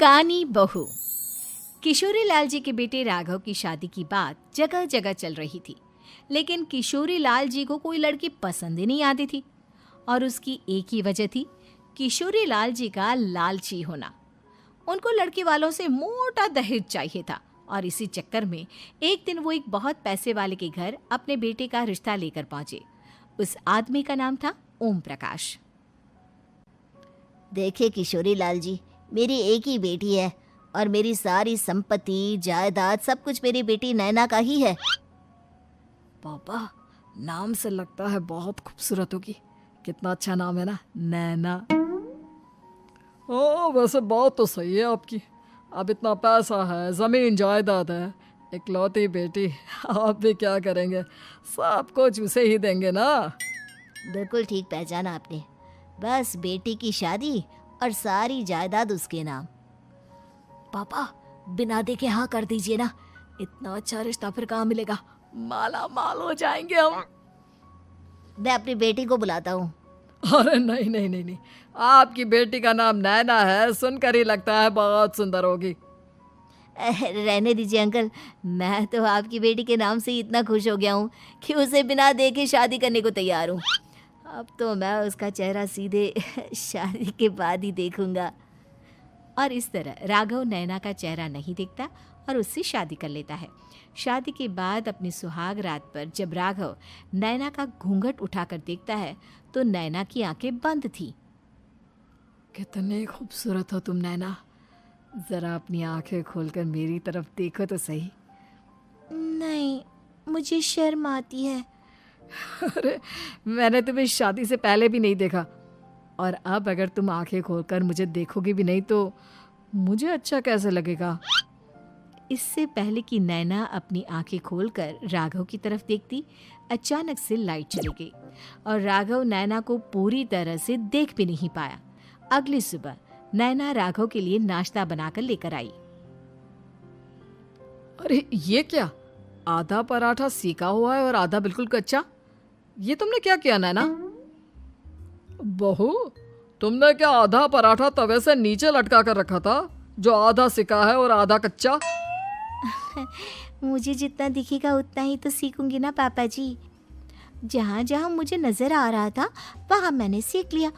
कानी बहू। किशोरी लाल जी के बेटे राघव की शादी की बात जगह जगह चल रही थी, लेकिन किशोरी लाल जी को कोई लड़की पसंद ही नहीं आती थी। और उसकी एक ही वजह थी, किशोरी लाल जी का लालची होना। उनको लड़की वालों से मोटा दहेज चाहिए था और इसी चक्कर में एक दिन वो एक बहुत पैसे वाले के घर अपने बेटे का रिश्ता लेकर पहुंचे। उस आदमी का नाम था ओम प्रकाश। देखिए किशोरी लाल जी, मेरी एक ही बेटी है और मेरी सारी संपत्ति जायदाद सब कुछ मेरी बेटी नैना का ही है। पापा, नाम से लगता है बहुत खूबसूरत होगी। कितना अच्छा नाम है ना, नैना। ओ वैसे बात तो सही है आपकी। अब इतना पैसा है, जमीन जायदाद है, इकलौती बेटी, आप भी क्या करेंगे? सब कुछ उसे ही देंगे ना। बिल्कुल ठीक पहचाना आपने। बस बेटी की शादी और सारी जायदाद उसके नाम। पापा, बिना देखे हाँ कर दीजिए ना। इतना अच्छा रिश्ता फिर कहाँ मिलेगा? माला माल हो जाएंगे हम। मैं अपनी बेटी को बुलाता हूँ। अरे नहीं नहीं नहीं नहीं, आपकी बेटी का नाम नैना है, सुनकर ही लगता है बहुत सुंदर होगी। रहने दीजिए अंकल, मैं तो आपकी बेटी के नाम से ही इतना खुश हो गया हूँ कि उसे बिना देखे शादी करने को तैयार हूँ। अब तो मैं उसका चेहरा सीधे शादी के बाद ही देखूंगा। और इस तरह राघव नैना का चेहरा नहीं देखता और उससे शादी कर लेता है। शादी के बाद अपनी सुहाग रात पर जब राघव नैना का घूंघट उठाकर देखता है तो नैना की आंखें बंद थी। कितने खूबसूरत हो तुम नैना, जरा अपनी आंखें खोलकर मेरी तरफ देखो तो सही। नहीं, मुझे शर्म आती है। अरे मैंने तुम्हें शादी से पहले भी नहीं देखा, और अब अगर तुम आंखें खोलकर मुझे देखोगे भी नहीं तो मुझे अच्छा कैसे लगेगा? इससे पहले कि नैना अपनी आंखें खोलकर राघव की तरफ देखती, अचानक से लाइट चली गई और राघव नैना को पूरी तरह से देख भी नहीं पाया। अगली सुबह नैना राघव के लिए नाश्ता बनाकर लेकर आई। अरे ये क्या, आधा पराठा सेका हुआ है और आधा बिल्कुल कच्चा। ये तुमने क्या किया नैना? बहू, तुमने क्या आधा पराठा तवे से नीचे लटका कर रखा था, जो आधा सिका है और आधा कच्चा? मुझे जितना दिखेगा उतना ही तो सीखूंगी ना पापा जी। जहाँ जहाँ मुझे नजर आ रहा था वहाँ मैंने सीख लिया,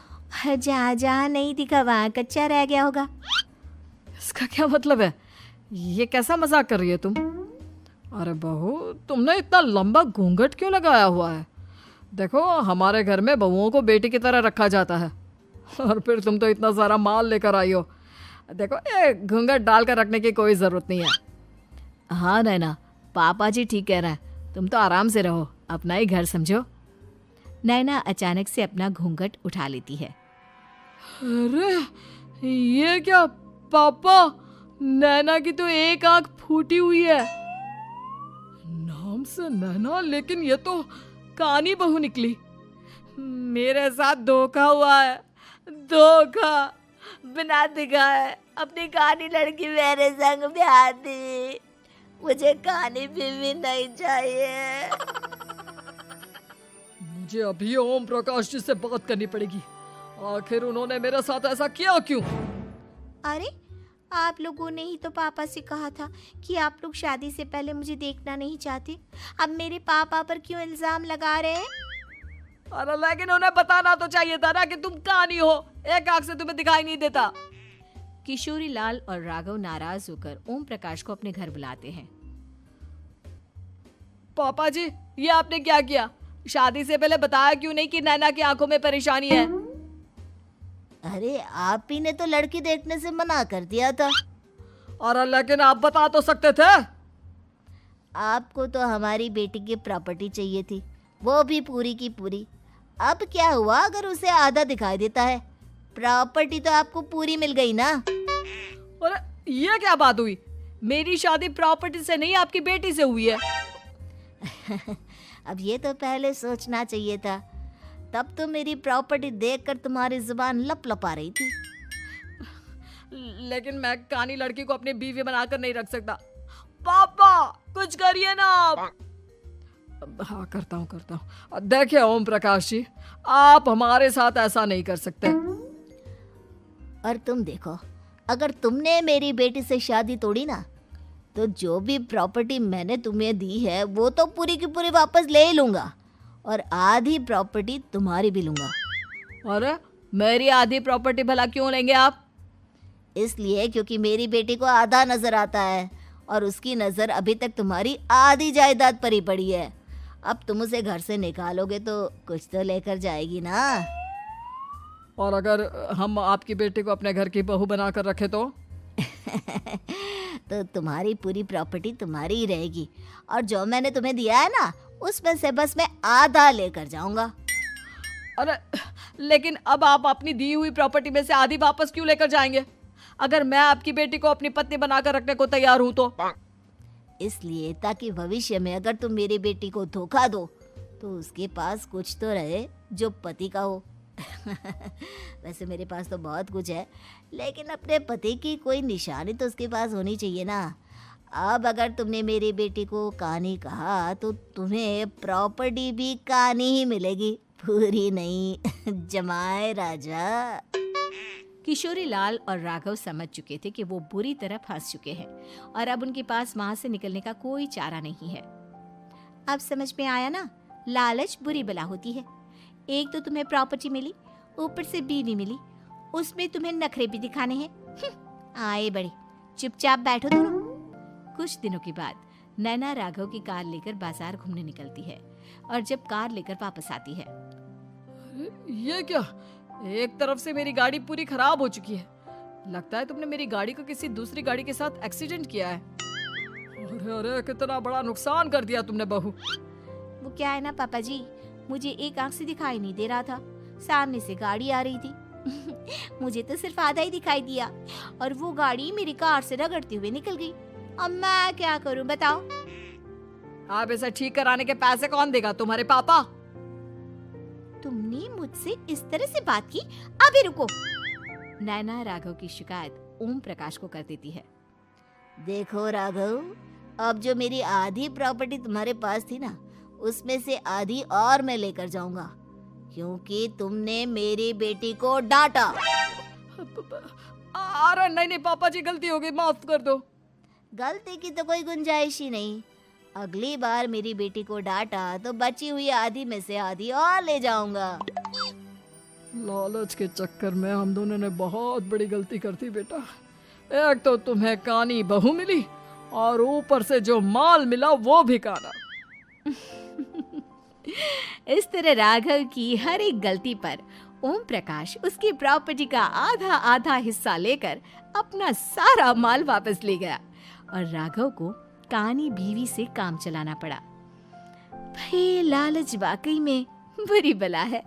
जहाँ जहाँ नहीं दिखा वहाँ कच्चा रह गया होगा। इसका क्या मतलब है? ये कैसा मजाक कर रही है तुम? अरे बहू, तुमने इतना लंबा घूंघट क्यों लगाया हुआ है? देखो, हमारे घर में बहुओं को बेटी की तरह रखा जाता है, और फिर तुम तो इतना सारा माल लेकर आई हो। देखो, ये घूंघट डालकर रखने की कोई ज़रूरत नहीं है। हाँ नैना, पापा जी ठीक कह रहे हैं, तुम तो आराम से रहो, अपना ही घर समझो। नैना अचानक से अपना घूंघट उठा लेती है। अरे ये क्या पापा, नैना की तो एक आंख फूटी हुई है। नाम से नैना, लेकिन ये तो कानी बहू निकली। मेरे साथ धोखा हुआ है, धोखा। बिना दिखाए अपनी कानी लड़की मेरे संग ब्याह दी। मुझे कानी बीवी नहीं चाहिए। मुझे अभी ओम प्रकाश जी से बात करनी पड़ेगी। आखिर उन्होंने मेरे साथ ऐसा किया क्यों? अरे आप लोगों ने ही तो पापा से कहा था कि आप लोग शादी से पहले मुझे देखना नहीं चाहते। अब मेरे पापा पर क्यों इल्जाम लगा रहे हैं? अरे लेकिन उन्हें बताना तो चाहिए था ना कि तुम कानी हो, एक आंख से तुम्हें दिखाई नहीं देता। किशोरी लाल और राघव नाराज होकर ओम प्रकाश को अपने घर बुलाते हैं। पापा जी, ये आपने क्या किया? शादी से पहले बताया क्यों नहीं कि नैना की आंखों में परेशानी है? अरे आप ही ने तो लड़की देखने से मना कर दिया था। और लेकिन आप बता तो सकते थे। आपको तो हमारी बेटी की प्रॉपर्टी चाहिए थी, वो भी पूरी की पूरी। अब क्या हुआ अगर उसे आधा दिखाई देता है? प्रॉपर्टी तो आपको पूरी मिल गई ना। अरे ये क्या बात हुई? मेरी शादी प्रॉपर्टी से नहीं, आपकी बेटी से हुई है। अब ये तो पहले सोचना चाहिए था, तब तो मेरी प्रॉपर्टी देखकर तुम्हारी जुबान लप लपा रही थी। लेकिन मैं कानी लड़की को अपनी बीवी बनाकर नहीं रख सकता। पापा कुछ करिए ना आप। हाँ करता हूँ। देखिए ओम प्रकाश जी, आप हमारे साथ ऐसा नहीं कर सकते। और तुम देखो, अगर तुमने मेरी बेटी से शादी तोड़ी ना, तो जो भी प्रॉपर्टी मैंने तुम्हें दी है वो तो पूरी की पूरी वापस ले ही लूँगा, और आधी प्रॉपर्टी तुम्हारी भी लूँगा। अरे मेरी आधी प्रॉपर्टी भला क्यों लेंगे आप? इसलिए क्योंकि मेरी बेटी को आधा नजर आता है और उसकी नज़र अभी तक तुम्हारी आधी जायदाद पर ही पड़ी है। अब तुम उसे घर से निकालोगे तो कुछ तो लेकर जाएगी ना। और अगर हम आपकी बेटी को अपने घर की बहू बना कर रखे तो? तो तुम्हारी पूरी प्रॉपर्टी तुम्हारी ही रहेगी, और जो मैंने तुम्हें दिया है ना, उसमें से बस मैं आधा लेकर जाऊंगा। अरे लेकिन अब आप अपनी दी हुई प्रॉपर्टी में से आधी वापस क्यों लेकर जाएंगे? अगर मैं आपकी बेटी को अपनी पत्नी बनाकर रखने को तैयार हूं तो? इसलिए ताकि भविष्य में अगर तुम मेरी बेटी को धोखा दो तो उसके पास कुछ तो रहे जो पति का हो। वैसे मेरे पास तो बहुत कुछ है, लेकिन अपने पति की कोई निशानी तो उसके पास होनी चाहिए ना। अब अगर तुमने मेरी बेटी को कानी कहा तो तुम्हें प्रॉपर्टी भी कानी ही मिलेगी, पूरी नहीं। जमाए राजा। किशोरी लाल और राघव समझ चुके थे कि वो बुरी तरह फंस चुके हैं और अब उनके पास वहां से निकलने का कोई चारा नहीं है। अब समझ में आया ना, लालच बुरी बला होती है। एक तो तुम्हें प्रॉपर्टी मिली, ऊपर से बीवी मिली, उसमें तुम्हें नखरे भी दिखाने हैं। आए बड़े, चुपचाप बैठो दोनों। कुछ दिनों के बाद नैना राघव की कार लेकर बाजार घूमने निकलती है और जब कार लेकर वापस आती है, ये क्या? एक तरफ से मेरी गाड़ी पूरी खराब हो चुकी है। लगता है तुमने मेरी गाड़ी को किसी दूसरी गाड़ी के साथ एक्सीडेंट किया है। अरे अरे कितना बड़ा नुकसान कर दिया तुमने बहू। वो क्या है ना पापा जी, मुझे एक आंख से दिखाई नहीं दे रहा था, सामने से गाड़ी आ रही थी। मुझे तो सिर्फ आधा ही दिखाई दिया और वो गाड़ी मेरी कार से रगड़ते हुए निकल गई। अब मैं क्या करूं बताओ? आप इसे ठीक कराने के पैसे कौन देगा? तुम्हारे पापा। तुमने मुझसे इस तरह से बात की? अभी रुको। नैना राघव की शिकायत ओम प्रकाश को कर देती है। देखो राघव, अब जो मेरी आधी प्रॉपर्टी तुम्हारे पास थी ना, उसमें से आधी और मैं लेकर जाऊंगा, क्योंकि तुमने मेरी बेटी को डांटा। अरे नहीं नहीं पापा जी, गलती हो गई, माफ कर दो। गलती की तो कोई गुंजाइश ही नहीं। अगली बार मेरी बेटी को डांटा तो बची हुई आधी में से आधी और ले जाऊंगा। लालच के चक्कर में हम दोनों ने बहुत बड़ी गलती कर दी बेटा। एक तो तुम्हें कानी बहू मिली और ऊपर से जो माल मिला वो भी काना। इस तरह राघव की हर एक गलती पर ओम प्रकाश उसकी प्रॉपर्टी का आधा आधा हिस्सा लेकर अपना सारा माल वापस ले गया और राघव को कानी बीवी से काम चलाना पड़ा। भाई लालच वाकई में बुरी बला है।